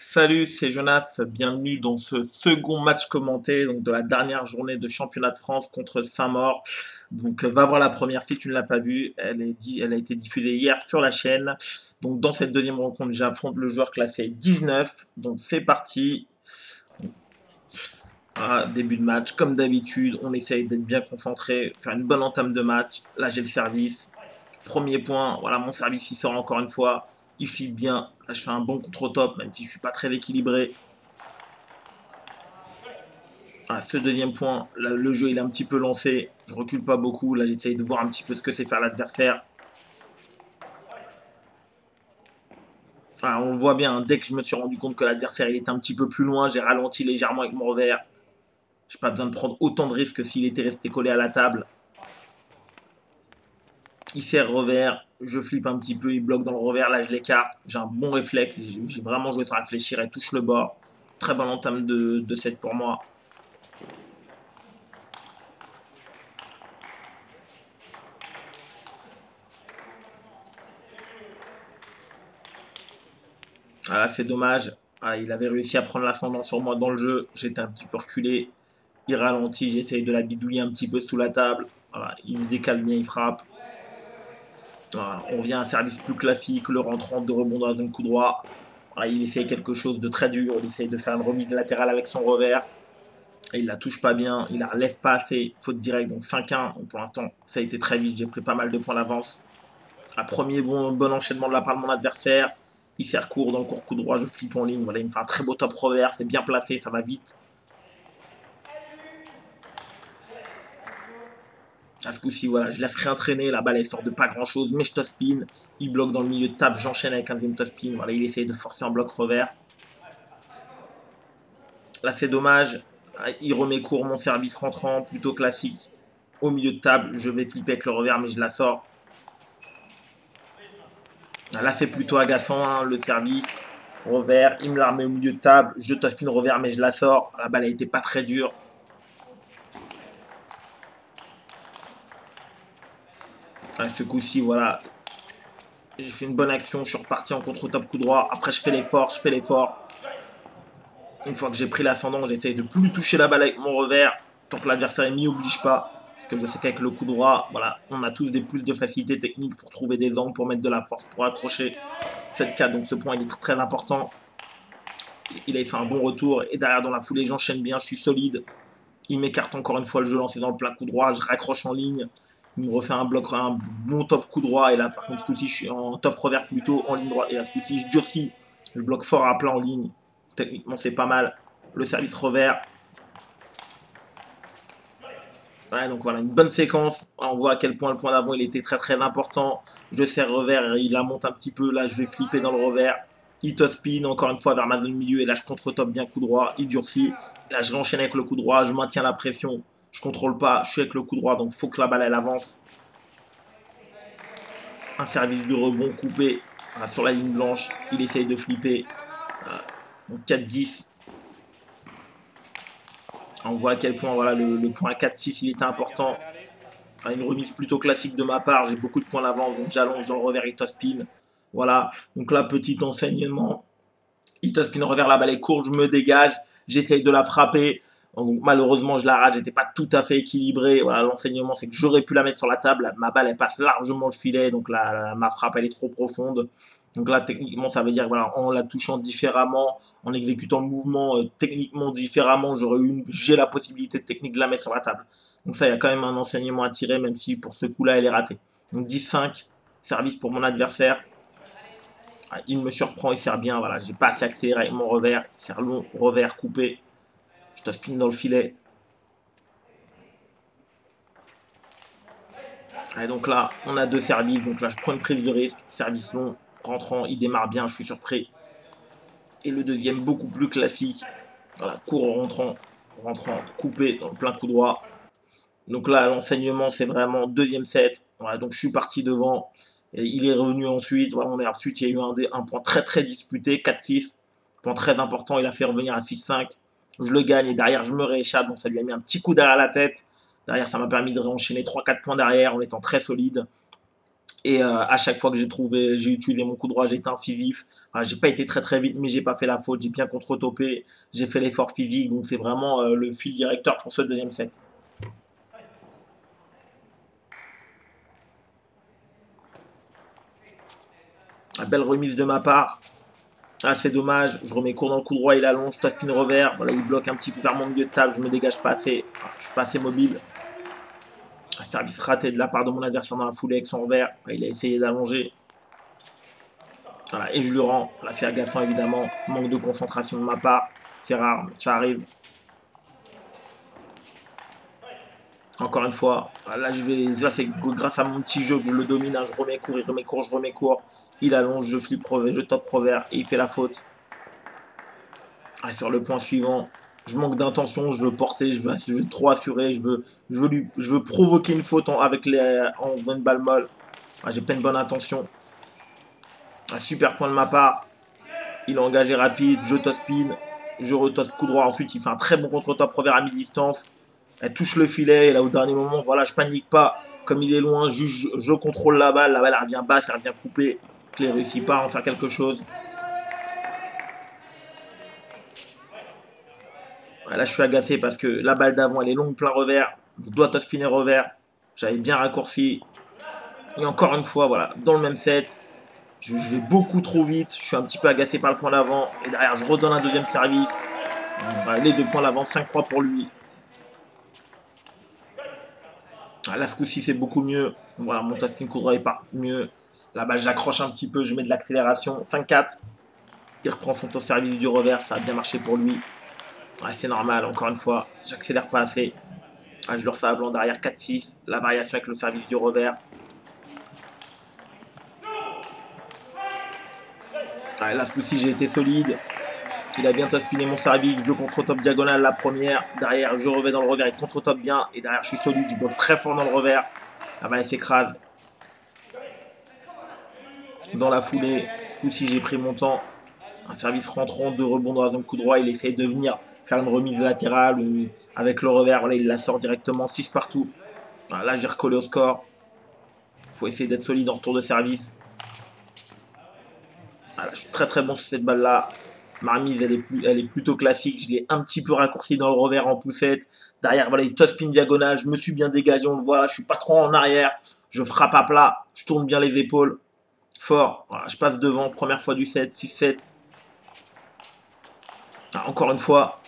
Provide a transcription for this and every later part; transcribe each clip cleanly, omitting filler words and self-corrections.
Salut, c'est Jonas. Bienvenue dans ce second match commenté donc de la dernière journée de championnat de France contre Saint-Maur. Donc, va voir la première si tu ne l'as pas vue. Elle a été diffusée hier sur la chaîne. Donc, dans cette deuxième rencontre, j'affronte le joueur classé 19. Donc, c'est parti. Début de match, comme d'habitude, on essaye d'être bien concentré, faire une bonne entame de match. Là, j'ai le service. Premier point, voilà, mon service il sort encore une fois. Il file bien. Là, je fais un bon contre-top, même si je suis pas très équilibré. Ce deuxième point, là, le jeu il est un petit peu lancé. Je recule pas beaucoup. Là, j'essaye de voir un petit peu ce que c'est faire l'adversaire. On voit bien, dès que je me suis rendu compte que l'adversaire il était un petit peu plus loin, j'ai ralenti légèrement avec mon revers. J'ai pas besoin de prendre autant de risques que s'il était resté collé à la table. Il serre revers, je flippe un petit peu, il bloque dans le revers, là je l'écarte. J'ai un bon réflexe, j'ai vraiment joué sans réfléchir et touche le bord. Très bonne entame de set pour moi. Là c'est dommage. Il avait réussi à prendre l'ascendant sur moi dans le jeu. J'étais un petit peu reculé. Il ralentit, j'essaye de la bidouiller un petit peu sous la table. Voilà, il se décale bien, il frappe. Voilà, on vient à un service plus classique, le rentrant de rebond dans un coup droit. Voilà, il essaye quelque chose de très dur, il essaye de faire une remise latérale avec son revers. Et il la touche pas bien, il la relève pas assez, faute directe, donc 5-1. Donc pour l'instant, ça a été très vite, j'ai pris pas mal de points d'avance. Un premier bon enchaînement de la part de mon adversaire. Il sert court dans le court coup droit, je flippe en ligne. Voilà, il me fait un très beau top revers, c'est bien placé, ça va vite. À ce coup-ci, voilà, je laisse rien traîner, la balle elle sort de pas grand chose, mais je top spin, il bloque dans le milieu de table, j'enchaîne avec un deuxième top spin, voilà, il essaye de forcer un bloc revers. Là c'est dommage, il remet court mon service rentrant, plutôt classique. Au milieu de table, je vais flipper avec le revers, mais je la sors. Là c'est plutôt agaçant, hein, le service, revers, il me la remet au milieu de table, je top spin revers, mais je la sors. La balle a été pas très dure. À ce coup-ci, voilà, j'ai fait une bonne action, je suis reparti en contre-top coup droit. Après, je fais l'effort, je fais l'effort. Une fois que j'ai pris l'ascendant, j'essaye de plus toucher la balle avec mon revers, tant que l'adversaire ne m'y oblige pas. Parce que je sais qu'avec le coup droit, voilà, on a tous des plus de facilité technique pour trouver des angles, pour mettre de la force, pour accrocher. 7-4, donc ce point il est très important. Il a fait un bon retour, et derrière dans la foulée, j'enchaîne bien, je suis solide. Il m'écarte encore une fois le jeu lancé dans le plat coup droit, je raccroche en ligne. Il me refait un bloc, un bon top coup droit, et là par contre, ce je suis en top revers plutôt, en ligne droite. Et là, ce je durcis, je bloque fort à plat en ligne. Techniquement, c'est pas mal. Le service revers, ouais, donc voilà, une bonne séquence. On voit à quel point le point d'avant il était très très important. Je serre revers, il la monte un petit peu. Là, je vais flipper dans le revers. Il top spin encore une fois vers ma zone milieu. Et là, je contre-top bien coup droit. Il durcit. Là, je réenchaîne avec le coup droit. Je maintiens la pression. Je contrôle pas. Je suis avec le coup droit. Donc, faut que la balle elle avance. Un service de rebond coupé sur la ligne blanche. Il essaye de flipper. Donc, 4-10. On voit à quel point voilà, le point 4-6 il était important. Une remise plutôt classique de ma part. J'ai beaucoup de points d'avance, donc j'allonge dans le revers et spin. Voilà. Donc là, petit enseignement. Il spin revers, la balle est courte, je me dégage. J'essaye de la frapper. Donc, malheureusement, je la rate. J'étais pas tout à fait équilibré. Voilà, l'enseignement, c'est que j'aurais pu la mettre sur la table. Ma balle, elle passe largement le filet. Donc là, ma frappe, elle est trop profonde. Donc là, techniquement, ça veut dire voilà, en la touchant différemment, en exécutant le mouvement techniquement différemment, j'ai la possibilité de technique de la mettre sur la table. Donc ça, il y a quand même un enseignement à tirer, même si pour ce coup-là, elle est ratée. Donc 10-5, service pour mon adversaire. Il me surprend, il sert bien. Voilà, j'ai pas assez accéléré avec mon revers. Il sert long, revers coupé. Je te spin dans le filet. Et donc là, on a deux services. Donc là, je prends une prise de risque. Service long, rentrant, il démarre bien, je suis surpris. Et le deuxième, beaucoup plus classique. Voilà, court rentrant, coupé dans le plein coup droit. Donc là, l'enseignement, c'est vraiment deuxième set. Voilà, donc je suis parti devant. Et il est revenu ensuite. Voilà, ensuite, il y a eu un point très très disputé, 4-6. Point très important, il a fait revenir à 6-5. Je le gagne et derrière, je me rééchappe. Donc ça lui a mis un petit coup derrière la tête. Derrière, ça m'a permis de réenchaîner 3-4 points derrière en étant très solide. Et à chaque fois que j'ai utilisé mon coup droit, j'ai été incisif. Voilà, j'ai pas été très très vite, mais j'ai pas fait la faute. J'ai bien contre-topé. J'ai fait l'effort physique. Donc c'est vraiment le fil directeur pour ce deuxième set. La belle remise de ma part. Ah, c'est dommage. Je remets court dans le coup droit, il allonge, je spin revers. Voilà, il bloque un petit peu vers mon milieu de table. Je me dégage pas assez. Je suis pas assez mobile. Un service raté de la part de mon adversaire dans la foulée avec son revers. Il a essayé d'allonger. Voilà, et je lui rends. Là, c'est agaçant évidemment. Manque de concentration de ma part. C'est rare, mais ça arrive. Encore une fois, là, là c'est grâce à mon petit jeu que je le domine. Hein, je remets court, il remet court, je remets court. Il allonge, je flip revers, je top revers et il fait la faute. Ah, sur le point suivant, je manque d'intention, je veux porter, je veux trop assurer, je veux provoquer une faute en faisant une balle molle. Ah, j'ai pas une bonne intention. Un super point de ma part. Il est engagé rapide, je toss spin, je retosse coup droit. Ensuite, il fait un très bon contre-top revers à mi-distance. Elle touche le filet et là, au dernier moment, voilà, je panique pas. Comme il est loin, je contrôle la balle elle revient basse, elle revient coupée. Je ne réussis pas à en faire quelque chose. Là, je suis agacé parce que la balle d'avant, elle est longue, plein revers. Je dois top spinner revers. J'avais bien raccourci. Et encore une fois, voilà, dans le même set, je vais beaucoup trop vite. Je suis un petit peu agacé par le point d'avant. Et derrière, je redonne un deuxième service. Voilà, les 2 points d'avant, 5-3 pour lui. Là, ce coup-ci, c'est beaucoup mieux. Voilà, mon top spin coup droit est pas mieux. La balle, j'accroche un petit peu, je mets de l'accélération. 5-4. Il reprend son top service du revers. Ça a bien marché pour lui. Ouais, c'est normal, encore une fois. J'accélère pas assez. Ah, je le refais à blanc derrière 4-6. La variation avec le service du revers. Ah, là, ce coup-ci, j'ai été solide. Il a bien spiné mon service. Je contre-top diagonale la première. Derrière, je revais dans le revers. Il contre-top bien. Et derrière, je suis solide. Je bloque très fort dans le revers. La balle s'écrase. Dans la foulée, ce coup-ci, j'ai pris mon temps. Un service rentrant, 2 rebonds dans un coup droit. Il essaye de venir faire une remise latérale avec le revers. Voilà, il la sort directement. 6 partout. Voilà, là, j'ai recollé au score. Il faut essayer d'être solide en retour de service. Voilà, je suis très très bon sur cette balle-là. Ma remise, elle est plutôt classique. Je l'ai un petit peu raccourci dans le revers en poussette. Derrière, voilà, il top spin diagonale. Je me suis bien dégagé, on le voit. Je suis pas trop en arrière. Je frappe à plat. Je tourne bien les épaules. Fort. Voilà, je passe devant. Première fois du set. 6-7. Ah, encore une fois.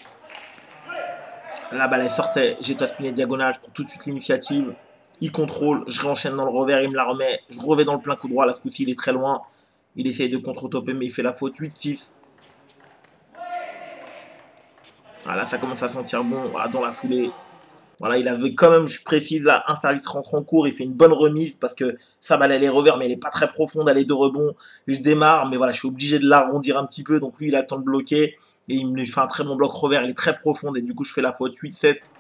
La balle, elle sortait. J'ai top spiné diagonale. Je prends tout de suite l'initiative. Il contrôle. Je réenchaîne dans le revers. Il me la remet. Je revais dans le plein coup droit. Là, ce coup-ci, il est très loin. Il essaye de contre-topper, mais il fait la faute. 8-6. Voilà, ça commence à sentir bon. Voilà, dans la foulée. Voilà, il avait quand même, je précise là, un service rentre en cours. Il fait une bonne remise parce que sa balle, elle est revers, mais elle n'est pas très profonde. Elle est de rebond. Je démarre, mais voilà, je suis obligé de l'arrondir un petit peu. Donc lui, il attend de bloquer. Et il me fait un très bon bloc revers. Il est très profond. Et du coup, je fais la faute 8-7.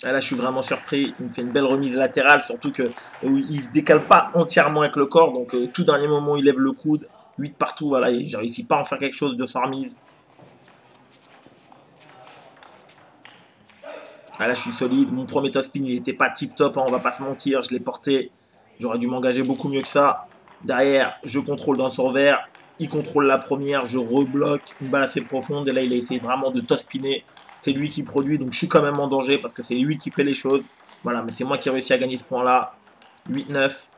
Là, je suis vraiment surpris. Il me fait une belle remise latérale, surtout que il ne décale pas entièrement avec le corps. Donc, tout dernier moment, il lève le coude. 8 partout, voilà. J'ai réussi pas à en faire quelque chose de sa remise. Là, je suis solide. Mon premier top spin, il n'était pas tip top, hein, on va pas se mentir. Je l'ai porté. J'aurais dû m'engager beaucoup mieux que ça. Derrière, je contrôle dans son revers. Il contrôle la première. Je rebloque une balle assez profonde. Et là, il a essayé vraiment de top spinner. C'est lui qui produit, donc je suis quand même en danger parce que c'est lui qui fait les choses. Voilà, mais c'est moi qui ai réussi à gagner ce point-là. 8-9.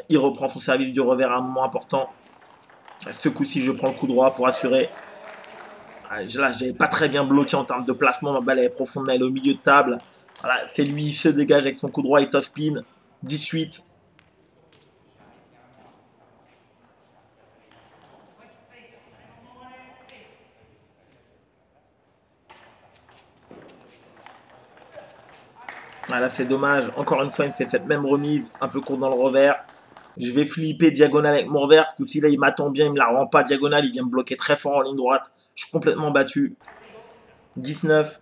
Il reprend son service du revers à un moment important. Ce coup-ci, je prends le coup droit pour assurer. Là, j'avais pas très bien bloqué en termes de placement. Ma balle elle est profonde, mais elle est au milieu de table. Voilà, c'est lui, il se dégage avec son coup droit et top spin. 18. Là, c'est dommage. Encore une fois, il me fait cette même remise, un peu court dans le revers. Je vais flipper diagonale avec mon revers. Parce que si là, il m'attend bien, il me la rend pas diagonale. Il vient me bloquer très fort en ligne droite. Je suis complètement battu. 19.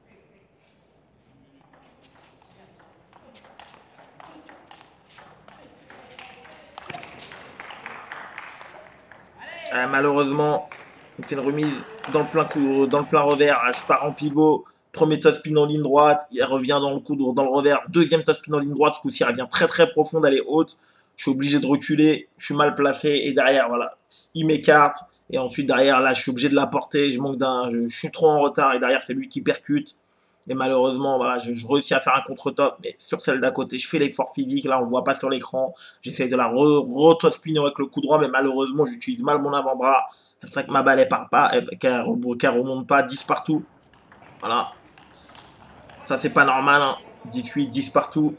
Malheureusement, il me fait une remise dans le plein revers. Je pars en pivot. Premier top spin en ligne droite, il revient dans le coup, dans le revers. Deuxième top spin en ligne droite, ce coup-ci, il revient très très profonde, elle est haute. Je suis obligé de reculer, je suis mal placé, et derrière, voilà, il m'écarte. Et ensuite, derrière, là, je suis obligé de la porter, je suis trop en retard, et derrière, c'est lui qui percute. Et malheureusement, voilà, je réussis à faire un contre-top, mais sur celle d'à côté, je fais l'effort physique, là, on ne voit pas sur l'écran. J'essaie de la re-top spinner avec le coup droit, mais malheureusement, j'utilise mal mon avant-bras. C'est pour ça que ma balle, elle part pas, qu'elle remonte pas, 10 partout. Voilà. Ça, c'est pas normal, hein. 18, 10 partout.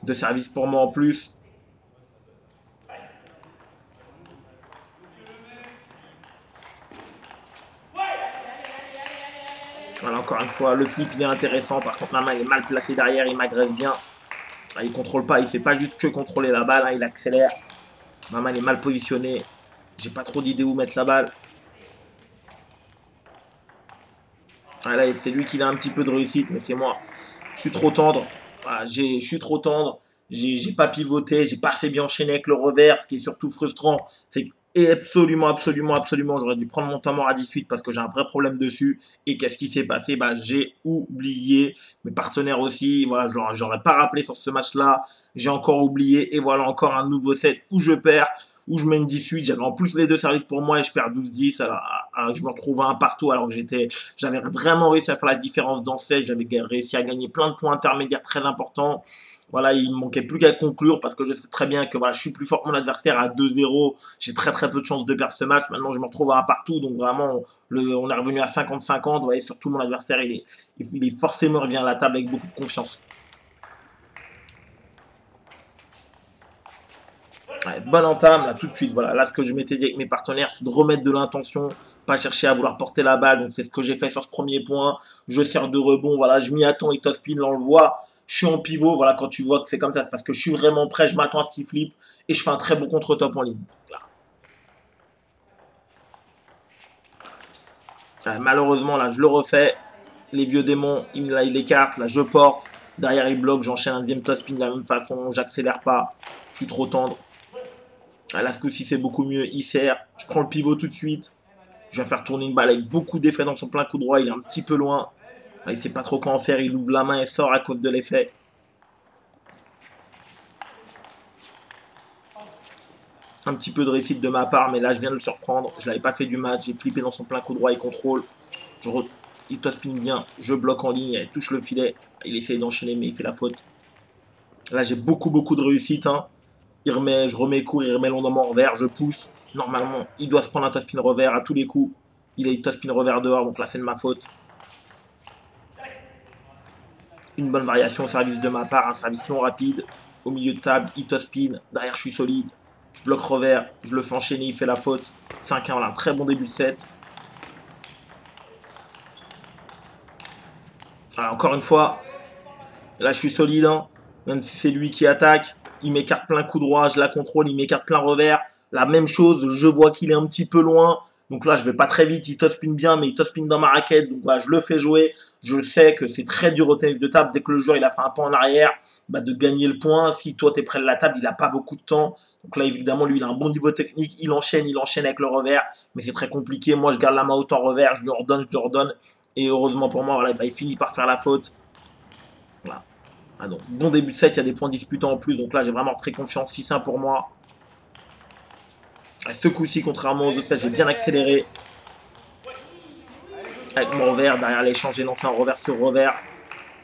De service pour moi en plus. Voilà, encore une fois, le flip, il est intéressant. Par contre, ma main, il est mal placée derrière, il m'agresse bien. Ah, il contrôle pas, il fait pas juste que contrôler la balle, hein, il accélère. Ma main, est mal positionnée. J'ai pas trop d'idée où mettre la balle. Ah, là, c'est lui qui a un petit peu de réussite, mais c'est moi. Je suis trop tendre. Voilà, je suis trop tendre. J'ai pas pivoté, j'ai pas assez bien enchaîné avec le revers. Ce qui est surtout frustrant, c'est absolument, absolument, absolument, j'aurais dû prendre mon temps mort à 18 parce que j'ai un vrai problème dessus. Et qu'est-ce qui s'est passé? Bah, j'ai oublié. Mes partenaires aussi, voilà, j'aurais pas rappelé sur ce match-là. J'ai encore oublié. Et voilà, encore un nouveau set où je perds, où je mène 18. J'avais en plus les deux services pour moi et je perds 12-10. Alors, je me retrouve à un partout alors que j'avais vraiment réussi à faire la différence dans ce set. J'avais réussi à gagner plein de points intermédiaires très importants. Voilà, il ne manquait plus qu'à conclure parce que je sais très bien que voilà, je suis plus fort que mon adversaire à 2-0. J'ai très très peu de chances de perdre ce match. Maintenant, je me retrouve à un partout. Donc vraiment, on est revenu à 50-50. Vous voyez, surtout mon adversaire, il est forcément revient à la table avec beaucoup de confiance. Ouais, bonne entame, là, tout de suite. Voilà, là, ce que je m'étais dit avec mes partenaires, c'est de remettre de l'intention, pas chercher à vouloir porter la balle. Donc, c'est ce que j'ai fait sur ce premier point. Je sers de rebond. Voilà, je m'y attends et top spin, là, on le voit. Je suis en pivot. Voilà, quand tu vois que c'est comme ça, c'est parce que je suis vraiment prêt. Je m'attends à ce qu'il flippe et je fais un très bon contre-top en ligne. Là. Ouais, malheureusement, là, je le refais. Les vieux démons, il écarte. Là, je porte. Derrière, il bloque. J'enchaîne un deuxième top spin de la même façon. J'accélère pas. Je suis trop tendre. Là, ce coup-ci, c'est beaucoup mieux. Il sert. Je prends le pivot tout de suite. Je vais faire tourner une balle avec beaucoup d'effets dans son plein coup droit. Il est un petit peu loin. Il ne sait pas trop quoi en faire. Il ouvre la main et sort à cause de l'effet. Un petit peu de réussite de ma part, mais là, je viens de le surprendre. Je ne l'avais pas fait du match. J'ai flippé dans son plein coup droit. Il contrôle. Il top spin bien. Je bloque en ligne. Il touche le filet. Il essaye d'enchaîner, mais il fait la faute. Là, j'ai beaucoup, beaucoup de réussite. Hein. Je remets court. Il remet longuement en revers. Je pousse. Normalement, il doit se prendre un top spin revers à tous les coups. Il a une top spin revers dehors. Donc là, c'est de ma faute. Une bonne variation au service de ma part, un service long rapide, au milieu de table, hit spin, derrière je suis solide, je bloque revers, je le fais enchaîner, il fait la faute, 5-1, voilà, un très bon début de set. Alors, encore une fois, là je suis solide, hein, même si c'est lui qui attaque, il m'écarte plein coup droit, je la contrôle, il m'écarte plein revers, la même chose, je vois qu'il est un petit peu loin, donc là je vais pas très vite, il top spin bien, mais il top spin dans ma raquette, donc bah, je le fais jouer, je sais que c'est très dur au tennis de table, dès que le joueur il a fait un pas en arrière, bah, de gagner le point, si toi tu es près de la table, il n'a pas beaucoup de temps, donc là évidemment lui il a un bon niveau technique, il enchaîne avec le revers, mais c'est très compliqué, moi je garde la main haute en revers, je lui ordonne, et heureusement pour moi, voilà, bah, il finit par faire la faute, voilà. Ah donc, bon début de set, il y a des points disputés en plus, donc là j'ai vraiment très confiance, 6-1 pour moi. Ce coup-ci, contrairement aux autres sets, j'ai bien accéléré. Avec mon revers, derrière l'échange, j'ai lancé un revers sur revers.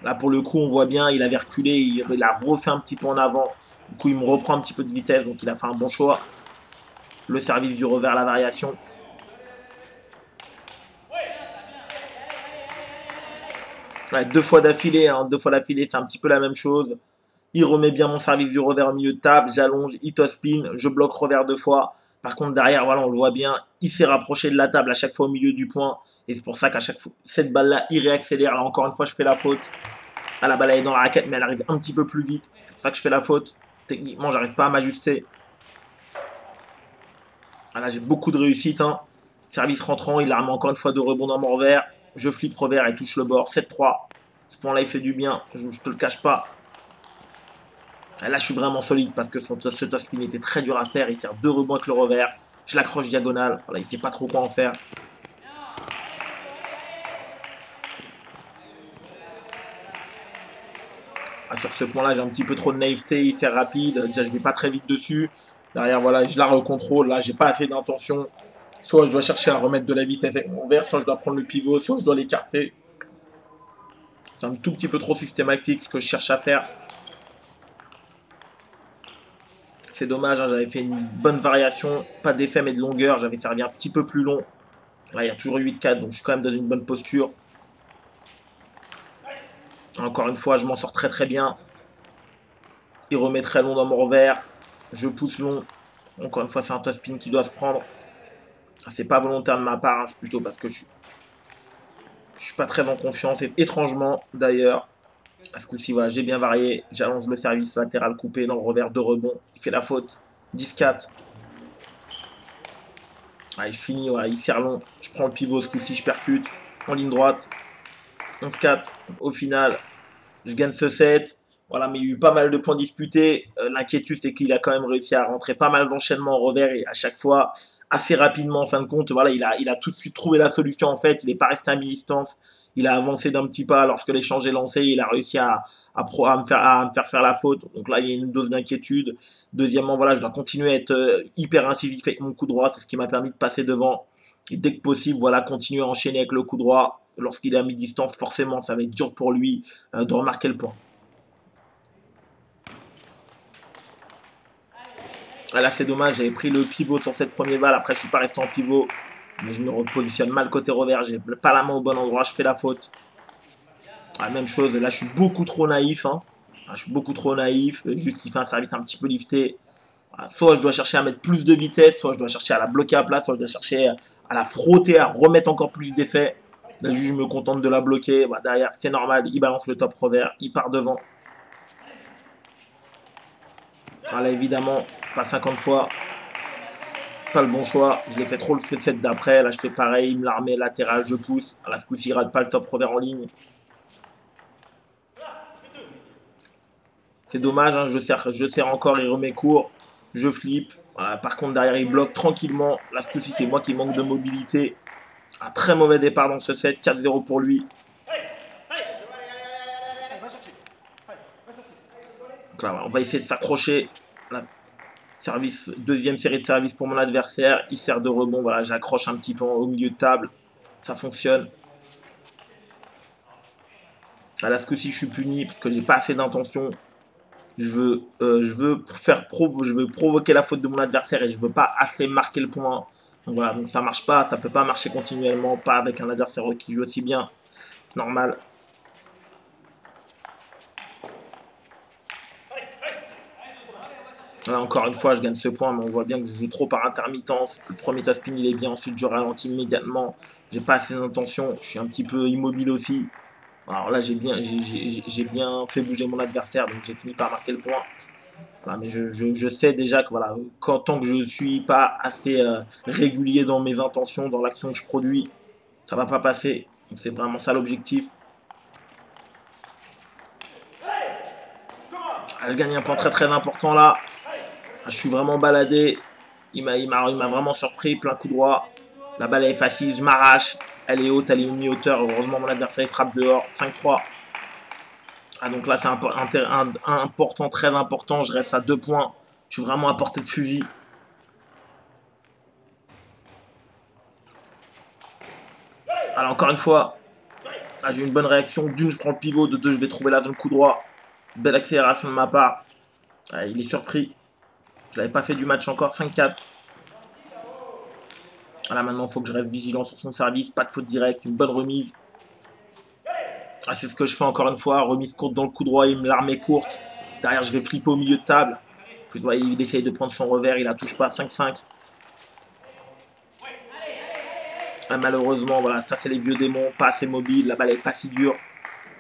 Là, pour le coup, on voit bien, il avait reculé, il a refait un petit peu en avant. Du coup, il me reprend un petit peu de vitesse, donc il a fait un bon choix. Le service du revers, la variation. Ouais, deux fois d'affilée, c'est un petit peu la même chose. Il remet bien mon service du revers au milieu de table, j'allonge, il top spin, je bloque revers deux fois. Par contre, derrière, voilà, on le voit bien, il s'est rapproché de la table à chaque fois au milieu du point. Et c'est pour ça qu'à chaque fois, cette balle-là, il réaccélère. Là, encore une fois, je fais la faute. Ah, la balle, elle est dans la raquette, mais elle arrive un petit peu plus vite. C'est pour ça que je fais la faute. Techniquement, j'arrive pas à m'ajuster. Ah, là, j'ai beaucoup de réussite. Hein. Service rentrant, il a encore une fois de rebond dans mon revers. Je flippe revers et touche le bord. 7-3. Ce point-là, il fait du bien. Je te le cache pas. Là, je suis vraiment solide parce que ce top spin était très dur à faire. Il sert deux rebonds avec le revers. Je l'accroche diagonale. Voilà, il ne sait pas trop quoi en faire. Ah, sur ce point-là, j'ai un petit peu trop de naïveté, il sert rapide, déjà je vais pas très vite dessus. Derrière, voilà, je la recontrôle, là j'ai pas assez d'intention. Soit je dois chercher à remettre de la vitesse avec mon verre, soit je dois prendre le pivot, soit je dois l'écarter. C'est un tout petit peu trop systématique ce que je cherche à faire. C'est dommage, hein, j'avais fait une bonne variation, pas d'effet mais de longueur, j'avais servi un petit peu plus long. Là, il y a toujours 8-4, donc je suis quand même dans une bonne posture. Encore une fois, je m'en sors très très bien. Il remet très long dans mon revers. Je pousse long. Encore une fois, c'est un top spin qui doit se prendre. C'est pas volontaire de ma part, hein, c'est plutôt parce que je suis pas très en confiance. Et étrangement, d'ailleurs, à ce coup-ci, voilà, j'ai bien varié. J'allonge le service latéral coupé dans le revers de rebond. Il fait la faute. 10-4. Allez, je finis, voilà, il sert long. Je prends le pivot, ce coup-ci, je percute. En ligne droite. 11-4. Au final, je gagne ce set. Voilà, mais il y a eu pas mal de points disputés. L'inquiétude, c'est qu'il a quand même réussi à rentrer pas mal d'enchaînements au revers et à chaque fois, assez rapidement en fin de compte, voilà, il a tout de suite trouvé la solution en fait. Il n'est pas resté à mi-distance. Il a avancé d'un petit pas lorsque l'échange est lancé. Il a réussi à me faire la faute. Donc là, il y a une dose d'inquiétude. Deuxièmement, voilà, je dois continuer à être hyper incisif avec mon coup droit. C'est ce qui m'a permis de passer devant. Et dès que possible, voilà, continuer à enchaîner avec le coup droit. Lorsqu'il est à mi-distance, forcément, ça va être dur pour lui de remarquer le point. Ah, là, c'est dommage, j'avais pris le pivot sur cette première balle. Après, je suis pas resté en pivot. Mais je me repositionne mal côté revers. J'ai pas la main au bon endroit, je fais la faute. Ah, même chose, là, je suis beaucoup trop naïf. Hein. Ah, je suis beaucoup trop naïf. Juste, il fait un service un petit peu lifté. Ah, soit je dois chercher à mettre plus de vitesse, soit je dois chercher à la bloquer à plat, soit je dois chercher à la frotter, à remettre encore plus d'effet. Là, juste, je me contente de la bloquer. Bah, derrière, c'est normal, il balance le top revers, il part devant. Ah, là, évidemment, pas 50 fois. Pas le bon choix. Je l'ai fait trop le set d'après. Là, je fais pareil. Il me la remet latéral, je pousse. À ce coup-ci, il rate pas le top revers en ligne. C'est dommage, hein, je serre encore, il remet court. Je flippe. Voilà, par contre, derrière, il bloque tranquillement. Là, ce coup-ci, c'est moi qui manque de mobilité. Un très mauvais départ dans ce set. 4-0 pour lui. Donc là, on va essayer de s'accrocher. Service, deuxième série de service pour mon adversaire. Il sert de rebond. Voilà, j'accroche un petit peu au milieu de table. Ça fonctionne. Là, ce coup-ci, je suis puni parce que j'ai pas assez d'intention. Je veux provoquer la faute de mon adversaire et je veux pas assez marquer le point. Donc voilà, donc ça marche pas, ça peut pas marcher continuellement, pas avec un adversaire qui joue aussi bien. C'est normal. Là, encore une fois, je gagne ce point, mais on voit bien que je joue trop par intermittence. Le premier top spin, il est bien, ensuite je ralentis immédiatement. J'ai pas assez d'intention, je suis un petit peu immobile aussi. Alors là, j'ai bien fait bouger mon adversaire, donc j'ai fini par marquer le point. Voilà, mais je sais déjà que voilà, tant que je ne suis pas assez régulier dans mes intentions, dans l'action que je produis, ça va pas passer. C'est vraiment ça l'objectif. Ah, je gagne un point très très important là. Ah, je suis vraiment baladé. Il m'a vraiment surpris, plein coup droit. La balle est facile, je m'arrache. Elle est haute, elle est mi-hauteur. Heureusement, mon adversaire frappe dehors. 5-3. Ah, donc là, c'est important, très important. Je reste à 2 points. Je suis vraiment à portée de fusil. Alors, encore une fois, ah, j'ai une bonne réaction. D'une, je prends le pivot. De deux, je vais trouver la zone coup droit. Belle accélération de ma part. Ah, il est surpris. Je l'avais pas fait du match encore. 5-4. Voilà, maintenant, il faut que je reste vigilant sur son service. Pas de faute directe. Une bonne remise. Ah, c'est ce que je fais encore une fois. Remise courte dans le coup droit. Il me la remet courte. Derrière, je vais flipper au milieu de table. Puis, voyez, il essaye de prendre son revers. Il la touche pas. 5-5. Ah, malheureusement, voilà, ça c'est les vieux démons. Pas assez mobile. La balle est pas si dure.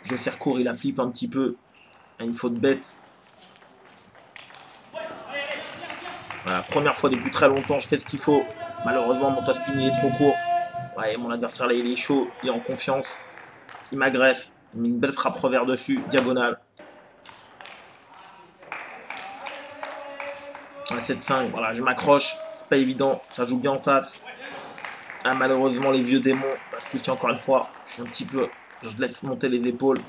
Je serre court. Il la flippe un petit peu. Une faute bête. Voilà, première fois depuis très longtemps, je fais ce qu'il faut. Malheureusement, mon top spin il est trop court. Ouais, mon adversaire là, il est chaud, il est en confiance. Il m'agresse. Il met une belle frappe revers dessus, diagonale. Ouais, 7-5, voilà, je m'accroche. C'est pas évident, ça joue bien en face. Ah, malheureusement, les vieux démons, parce que encore une fois, je suis un petit peu. Je laisse monter les épaules.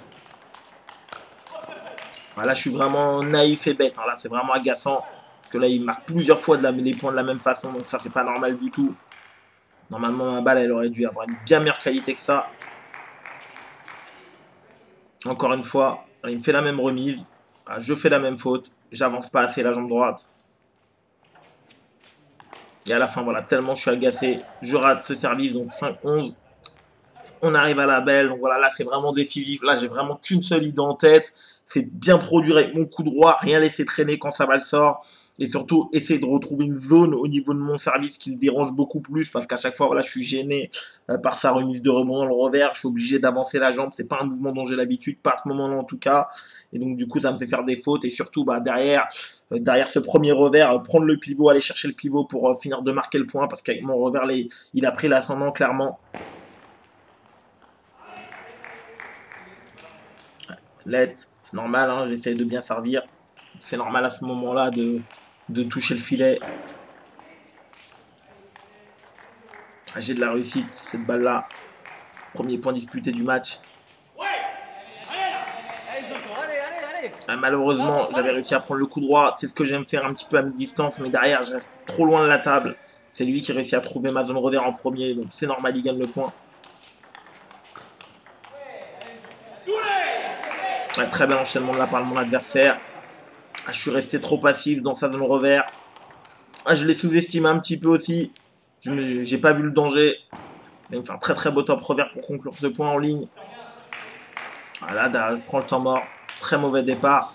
Là, je suis vraiment naïf et bête. Hein. Là, c'est vraiment agaçant. Que là, il marque plusieurs fois les points de la même façon. Donc ça, c'est pas normal du tout. Normalement, ma balle, elle aurait dû avoir une bien meilleure qualité que ça. Encore une fois, il me fait la même remise. Je fais la même faute. J'avance pas assez la jambe droite. Et à la fin, voilà, tellement je suis agacé. Je rate ce service, donc 5-11. On arrive à la belle. Donc voilà, là, c'est vraiment décisif. Là, j'ai vraiment qu'une seule idée en tête. C'est bien produire avec mon coup droit. Rien laisser traîner quand sa balle sort. Et surtout, essayer de retrouver une zone au niveau de mon service qui le dérange beaucoup plus. Parce qu'à chaque fois, voilà, je suis gêné par sa remise de rebond dans le revers. Je suis obligé d'avancer la jambe. C'est pas un mouvement dont j'ai l'habitude. Pas à ce moment-là, en tout cas. Et donc, du coup, ça me fait faire des fautes. Et surtout, derrière ce premier revers, prendre le pivot, aller chercher le pivot pour finir de marquer le point. Parce qu'avec mon revers, il a pris l'ascendant clairement. Let, c'est normal, hein, j'essaie de bien servir. C'est normal à ce moment-là de toucher le filet. J'ai de la réussite, cette balle-là. Premier point disputé du match. Malheureusement, j'avais réussi à prendre le coup droit. C'est ce que j'aime faire un petit peu à mi-distance, mais derrière, je reste trop loin de la table. C'est lui qui réussit à trouver ma zone revers en premier, donc c'est normal, il gagne le point. Très bel enchaînement de la part de mon adversaire. Je suis resté trop passif dans sa zone revers. Je l'ai sous-estimé un petit peu aussi. J'ai pas vu le danger. Il me fait un très très beau top revers pour conclure ce point en ligne. Là, je prends le temps mort. Très mauvais départ.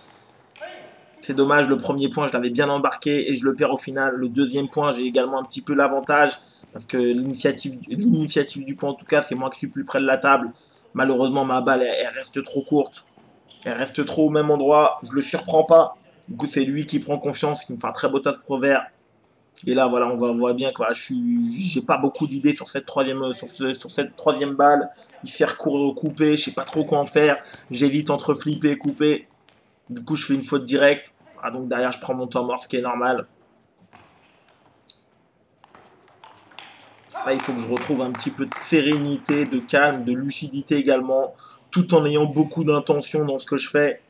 C'est dommage, le premier point, je l'avais bien embarqué et je le perds au final. Le deuxième point, j'ai également un petit peu l'avantage parce que l'initiative du point, en tout cas, c'est moi qui suis plus près de la table. Malheureusement, ma balle, elle reste trop courte. Elle reste trop au même endroit. Je le surprends pas. Du coup, c'est lui qui prend confiance, qui me fait un très beau top revers. Et là, voilà, on voit bien que voilà, j'ai pas beaucoup d'idées sur cette troisième balle. Il fait couper, je sais pas trop quoi en faire. J'évite entre flipper et couper. Du coup, je fais une faute directe. Donc derrière, je prends mon temps mort, ce qui est normal. Là, il faut que je retrouve un petit peu de sérénité, de calme, de lucidité également, tout en ayant beaucoup d'intention dans ce que je fais.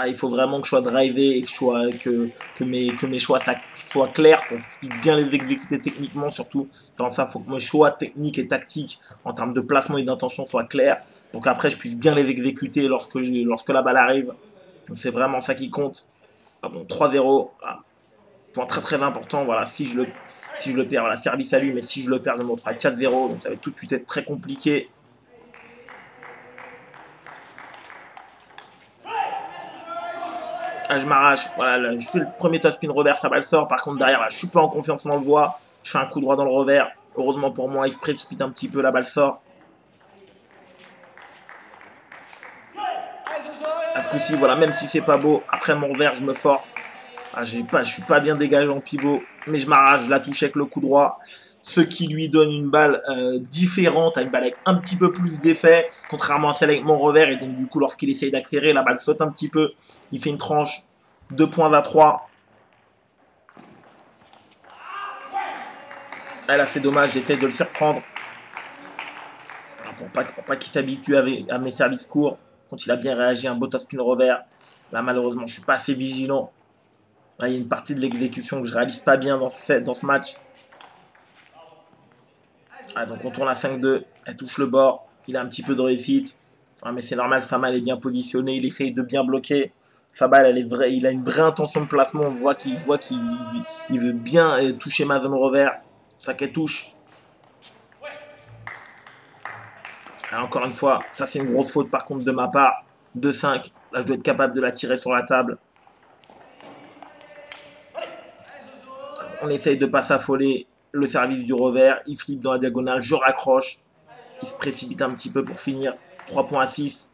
Il faut vraiment que je sois drivé et que mes choix soient clairs pour que je puisse bien les exécuter techniquement. Surtout, dans ça, il faut que mes choix techniques et tactiques en termes de placement et d'intention soient clairs. Donc après, je puisse bien les exécuter lorsque la balle arrive. C'est vraiment ça qui compte. Bon, 3-0, voilà. Point très très important. Voilà, si je le perds, voilà, service à lui, mais si je le perds, je me retrouve à 4-0. Donc ça va tout de suite être très compliqué. Je m'arrache, voilà, là, je fais le premier top spin revers, ça balle sort. Par contre, derrière, là, je suis pas en confiance, on le voit. Je fais un coup droit dans le revers. Heureusement pour moi, il se précipite un petit peu, la balle sort. À ce coup-ci, voilà, même si c'est pas beau, après mon revers, je me force. Je suis pas bien dégagé en pivot, mais je m'arrache, je la touche avec le coup droit. Ce qui lui donne une balle différente, une balle avec un petit peu plus d'effet, contrairement à celle avec mon revers. Et donc, du coup, lorsqu'il essaye d'accélérer, la balle saute un petit peu. Il fait une tranche, 2 points à 3. Là, c'est dommage, j'essaie de le surprendre. Pour pas qu'il s'habitue à mes services courts. Quand il a bien réagi, un beau top spin revers. Là, malheureusement, je suis pas assez vigilant. Il y a une partie de l'exécution que je réalise pas bien dans ce match. Donc on tourne à 5-2. Elle touche le bord. Il a un petit peu de réussite. Mais c'est normal, sa balle est bien positionnée. Il essaye de bien bloquer. Sa balle, il a une vraie intention de placement. On voit qu'il veut bien toucher ma zone revers. Ça qu'elle touche. Encore une fois, ça c'est une grosse faute par contre de ma part. 2-5. Là, je dois être capable de la tirer sur la table. On essaye de ne pas s'affoler. Le service du revers. Il flippe dans la diagonale. Je raccroche. Il se précipite un petit peu pour finir. 3 points à 6.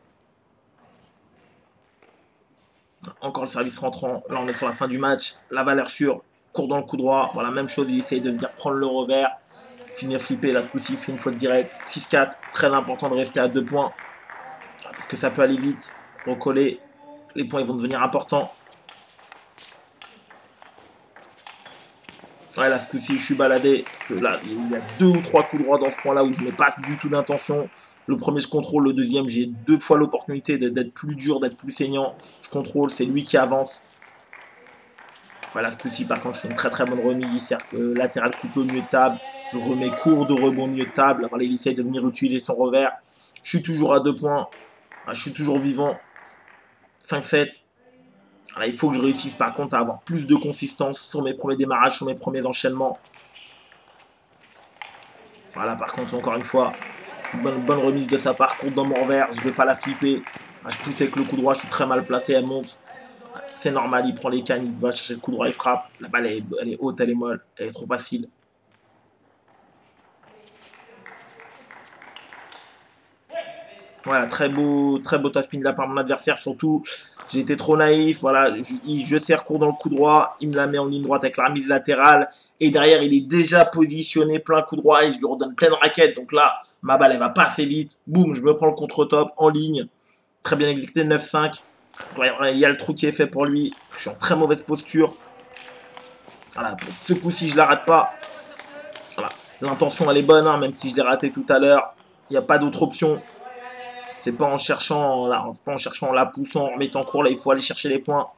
Encore le service rentrant. Là, on est sur la fin du match. La valeur sûre. Court dans le coup droit. Voilà, même chose. Il essaye de venir prendre le revers. Finir flipper. Là, ce coup-ci, il fait une faute directe. 6-4. Très important de rester à 2 points. Parce que ça peut aller vite. Recoller. Les points ils vont devenir importants. Là, ce coup-ci, je suis baladé. Parce que là, il y a 2 ou 3 coups droits dans ce point-là où je n'ai pas du tout d'intention. Le premier, je contrôle. Le deuxième, j'ai 2 fois l'opportunité d'être plus dur, d'être plus saignant. Je contrôle, c'est lui qui avance. Voilà, ce coup-ci, par contre, je fais une très très bonne remise. Cercle latéral coupé au milieu de table. Je remets court de rebond au milieu de table. Voilà, il essaye de venir utiliser son revers. Je suis toujours à 2 points. Je suis toujours vivant. 5-7. Voilà, il faut que je réussisse par contre à avoir plus de consistance sur mes premiers démarrages, sur mes premiers enchaînements. Voilà, par contre, encore une fois, bonne remise de sa part, courte dans mon revers. Je ne vais pas la flipper. Je pousse avec le coup droit, je suis très mal placé, elle monte. C'est normal, il prend les cannes, il va chercher le coup droit, il frappe. La balle, elle est haute, elle est molle, elle est trop facile. Voilà, très beau top spin de la part de mon adversaire. Surtout, j'ai été trop naïf. Voilà, je serre court dans le coup droit. Il me la met en ligne droite avec la remise latérale. Et derrière, il est déjà positionné plein coup droit et je lui redonne pleine raquette. Donc là, ma balle, elle va pas assez vite. Boum, je me prends le contre-top en ligne. Très bien exécuté, 9-5. Il y a le trou qui est fait pour lui. Je suis en très mauvaise posture. Voilà, pour ce coup-ci, je la rate pas. Voilà, l'intention, elle est bonne, hein, même si je l'ai raté tout à l'heure. Il n'y a pas d'autre option. C'est pas en cherchant, là, pas en cherchant, en la poussant, en remettant court, là, il faut aller chercher les points.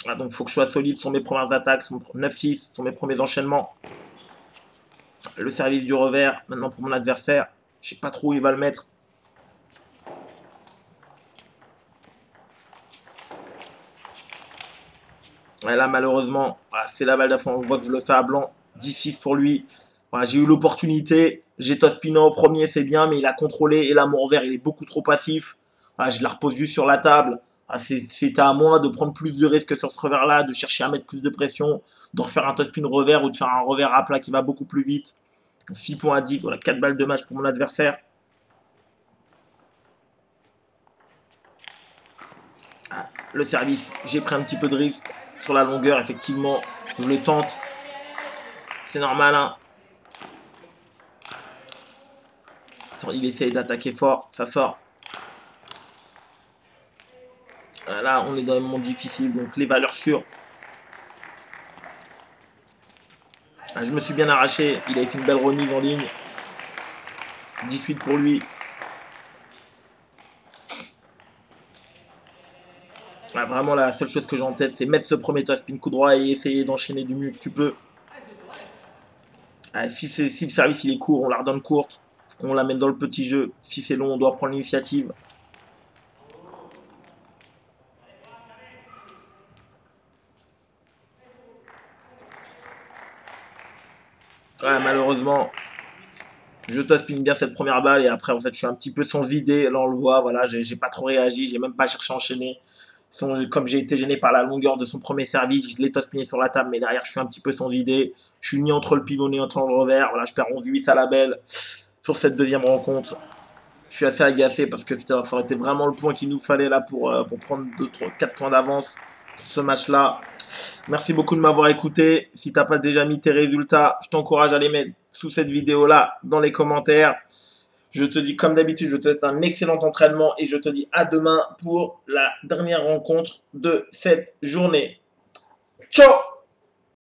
Là, donc, il faut que je sois solide sur mes premières attaques, 9-6, sur mes premiers enchaînements. Le service du revers, maintenant pour mon adversaire. Je sais pas trop où il va le mettre. Et là, malheureusement, voilà, c'est la balle d'affaire. On voit que je le fais à blanc. 10-6 pour lui. Voilà, j'ai eu l'opportunité. J'ai Tospino au premier, c'est bien, mais il a contrôlé. Et là, mon revers, il est beaucoup trop passif. Voilà, je la repose juste sur la table. Ah, c'était à moi de prendre plus de risques sur ce revers-là, de chercher à mettre plus de pression, de refaire un topspin revers ou de faire un revers à plat qui va beaucoup plus vite. 6 points à 10, voilà, 4 balles de match pour mon adversaire. Ah, le service, j'ai pris un petit peu de risque sur la longueur, effectivement. Je le tente. C'est normal, hein. Attends, il essaye d'attaquer fort, ça sort. Là, on est dans un monde difficile, donc les valeurs sûres. Je me suis bien arraché, il avait fait une belle remise en ligne. 18 pour lui. Vraiment, la seule chose que j'ai en tête, c'est mettre ce premier top spin coup droit et essayer d'enchaîner du mieux que tu peux. Si le service il est court, on la redonne courte. On l'amène dans le petit jeu. Si c'est long, on doit prendre l'initiative. Malheureusement, je tospine bien cette première balle et après, en fait, je suis un petit peu sans idée. Là, on le voit, voilà, j'ai pas trop réagi, j'ai même pas cherché à enchaîner. Comme j'ai été gêné par la longueur de son premier service, je l'ai tospiné sur la table, mais derrière, je suis un petit peu sans idée. Je suis ni entre le pivot ni entre le revers. Voilà, je perds 11-8 à la belle sur cette deuxième rencontre. Je suis assez agacé parce que ça aurait été vraiment le point qu'il nous fallait là pour prendre 4 points d'avance sur ce match-là. Merci beaucoup de m'avoir écouté. Si tu n'as pas déjà mis tes résultats, je t'encourage à les mettre sous cette vidéo-là dans les commentaires. Je te dis comme d'habitude, je te souhaite un excellent entraînement et je te dis à demain pour la dernière rencontre de cette journée. Ciao!